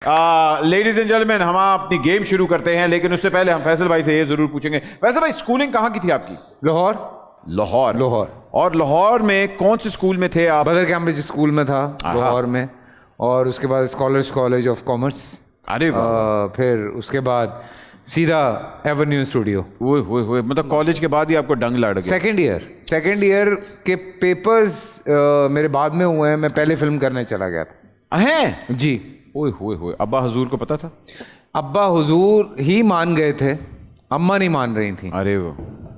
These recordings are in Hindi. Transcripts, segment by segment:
लेडीज एंड जेंटलमैन, हम अपनी गेम शुरू करते हैं, लेकिन उससे पहले हम फैसल भाई से ये जरूर पूछेंगे, फैसल भाई स्कूलिंग कहाँ की थी आपकी? लाहौर। और लाहौर में कौन से स्कूल में थे आप? बदर कैम्ब्रिज स्कूल में था लाहौर में, और उसके बाद स्कॉलर्स कॉलेज ऑफ कॉमर्स। अरे फिर उसके बाद सीधा एवेन्यू स्टूडियो। वो मतलब कॉलेज के बाद ही आपको डंग लड़ गया? सेकेंड ईयर के पेपर्स मेरे बाद में हुए हैं, मैं पहले फिल्म करने चला गया था। हैं जी। ओए अब्बा हुजूर को पता था? अब्बा हुजूर ही मान गए थे, अम्मा नहीं मान रही थी। अरे वो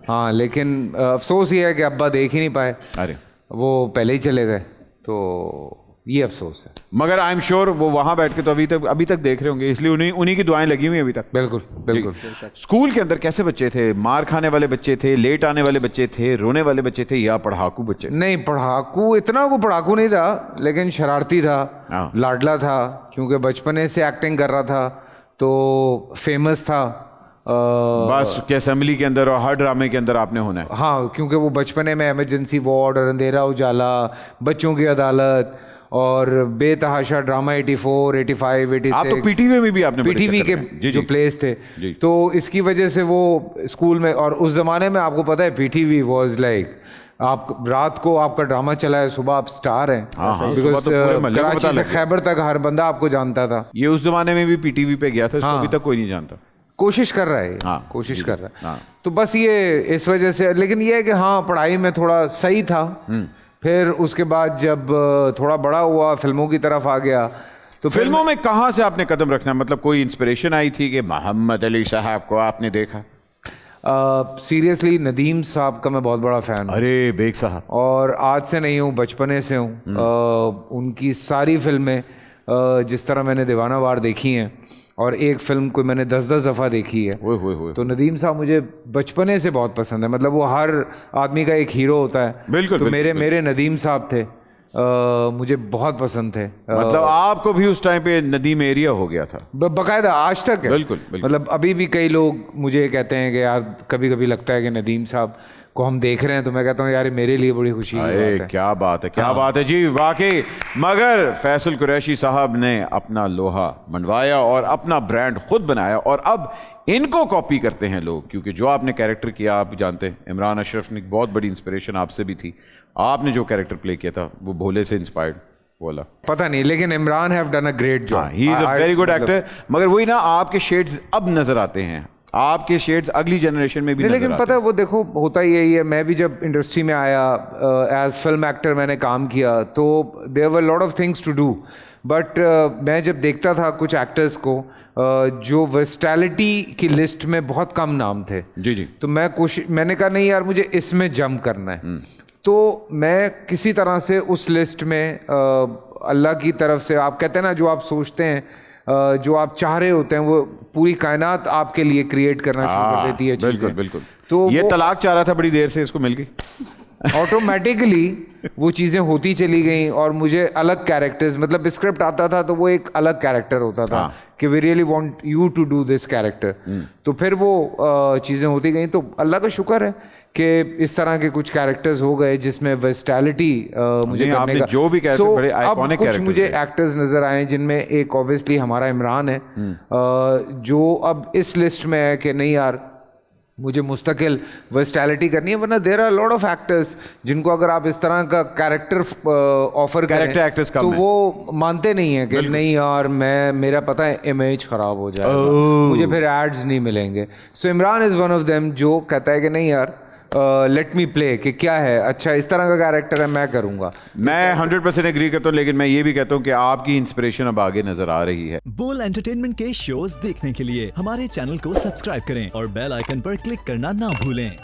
हाँ, लेकिन अफसोस ये है कि अब्बा देख ही नहीं पाए। अरे वो पहले ही चले गए, तो ये अफसोस है। मगर आई एम श्योर वो वहां बैठ के तो अभी तक देख रहे होंगे, इसलिए उन्हीं की दुआएं लगी हुई अभी तक। बिल्कुल। स्कूल के अंदर कैसे बच्चे थे? मार खाने वाले बच्चे थे, लेट आने वाले बच्चे थे, रोने वाले बच्चे थे, या पढ़ाकू बच्चे? नहीं, इतना को पढ़ाकू नहीं था, लेकिन शरारती था, लाडला था, क्योंकि बचपने से एक्टिंग कर रहा था, तो फेमस था। बस के असेंबली के अंदर और हर ड्रामे के अंदर आपने होना है। हाँ, क्योंकि वो बचपने में इमरजेंसी वार्ड और अंधेरा उजाला, बच्चों की अदालत और बेतहाशा ड्रामा 84, 85, 86। आप तो पीटीवी में भी आपने पीटीवी के जो प्लेस थे, तो इसकी वजह से वो स्कूल में, और उस जमाने में आपको पता है पीटीवी वाज लाइक, आप रात को आपका ड्रामा चला है, सुबह आप स्टार हैं। बिकॉज कराची से खैबर तक हर बंदा आपको जानता था। ये उस जमाने में भी पीटीवी पे गया था, इसको अभी तक कोई नहीं जानता। कोशिश कर रहा है, कोशिश कर रहा है। तो बस ये इस वजह से, लेकिन ये है कि हाँ, पढ़ाई में थोड़ा सही था। फिर उसके बाद जब थोड़ा बड़ा हुआ, फिल्मों की तरफ आ गया। तो फिल्मों में कहाँ से आपने कदम रखना, मतलब कोई इंस्पिरेशन आई थी कि मोहम्मद अली साहब को आपने देखा? सीरियसली नदीम साहब का मैं बहुत बड़ा फ़ैन हूँ। अरे बेग साहब। और आज से नहीं हूँ, बचपने से हूँ। उनकी सारी फिल्में, जिस तरह मैंने दीवाना वार देखी हैं, और एक फिल्म को मैंने 10-10 दफ़ा देखी है। तो नदीम साहब मुझे बचपने से बहुत पसंद है। मतलब वो हर आदमी का एक हीरो होता है। बिल्कुल। तो मेरे नदीम साहब थे, मुझे बहुत पसंद थे। मतलब आपको भी उस टाइम पे नदीम एरिया हो गया था? बाकायदा आज तक है। बिल्कुल। मतलब अभी भी कई लोग मुझे कहते हैं कि यार कभी कभी लगता है कि नदीम साहब को हम देख रहे हैं, तो मैं कहता हूँ यार मेरे लिए बड़ी खुशी की बात है। क्या बात है, क्या बात है जी, वाकई। मगर फैसल कुरैशी साहब ने अपना लोहा मनवाया और अपना ब्रांड खुद बनाया, और अब इनको कॉपी करते हैं लोग, क्योंकि जो आपने कैरेक्टर किया, आप जानते हैं इमरान अशरफ ने बहुत बड़ी इंस्पिरेशन आपसे भी थी। आपने जो कैरेक्टर प्ले किया था वो भोले से इंस्पायर्ड बोला, पता नहीं, लेकिन Imran have done a great job. He is a very good actor. मगर वही ना, आपके शेड्स अब नजर आते हैं, आपके शेड्स अगली जनरेशन में भी नजर लेकिन पता है, वो देखो होता ही यही है। मैं भी जब इंडस्ट्री में आया एज फिल्म एक्टर मैंने काम किया, तो there were lot of things to do, but मैं जब देखता था कुछ एक्टर्स को जो वर्सटैलिटी की लिस्ट में बहुत कम नाम थे, जी, तो मैंने कहा नहीं यार, मुझे इसमें जंप करना है। तो मैं किसी तरह से उस लिस्ट में अल्लाह की तरफ से, आप कहते हैं ना, जो आप सोचते हैं, जो आप चाह रहे होते हैं, वो पूरी कायनात आपके लिए क्रिएट करना शुरू कर देती है चीजें। बिल्कुल। तो ये तलाक चाह रहा था बड़ी देर से, इसको मिल गई। ऑटोमेटिकली वो चीज़ें होती चली गई, और मुझे अलग कैरेक्टर्स, मतलब स्क्रिप्ट आता था तो वो एक अलग कैरेक्टर होता था कि we really want you to do this character. तो फिर वो चीज़ें होती गई। तो अल्लाह का शुक्र है कि इस तरह के कुछ कैरेक्टर्स हो गए जिसमें वर्सटैलिटी मुझे करने का, जो भी कैरेक्टर बड़े आइकॉनिक कुछ मुझे एक्टर्स नजर आए, जिनमें एक ऑब्वियसली हमारा इमरान है, जो अब इस लिस्ट में है कि नहीं यार, मुझे मुस्तकिल वर्सटैलिटी करनी है। वरना there are lot of actors जिनको अगर आप इस तरह का कैरेक्टर ऑफर करें, तो वो मानते नहीं है कि नहीं यार, मेरा पता है इमेज खराब हो जाएगा, मुझे फिर एड्स नहीं मिलेंगे। So Imran is one of them, जो कहता है कि नहीं यार, लेट मी प्ले, कि क्या है, अच्छा इस तरह का कैरेक्टर है, मैं करूंगा। मैं 100% एग्री करता हूं, लेकिन मैं ये भी कहता हूं कि आपकी इंस्पिरेशन अब आगे नजर आ रही है। बोल एंटरटेनमेंट के शोज देखने के लिए हमारे चैनल को सब्सक्राइब करें और बेल आइकन पर क्लिक करना ना भूलें।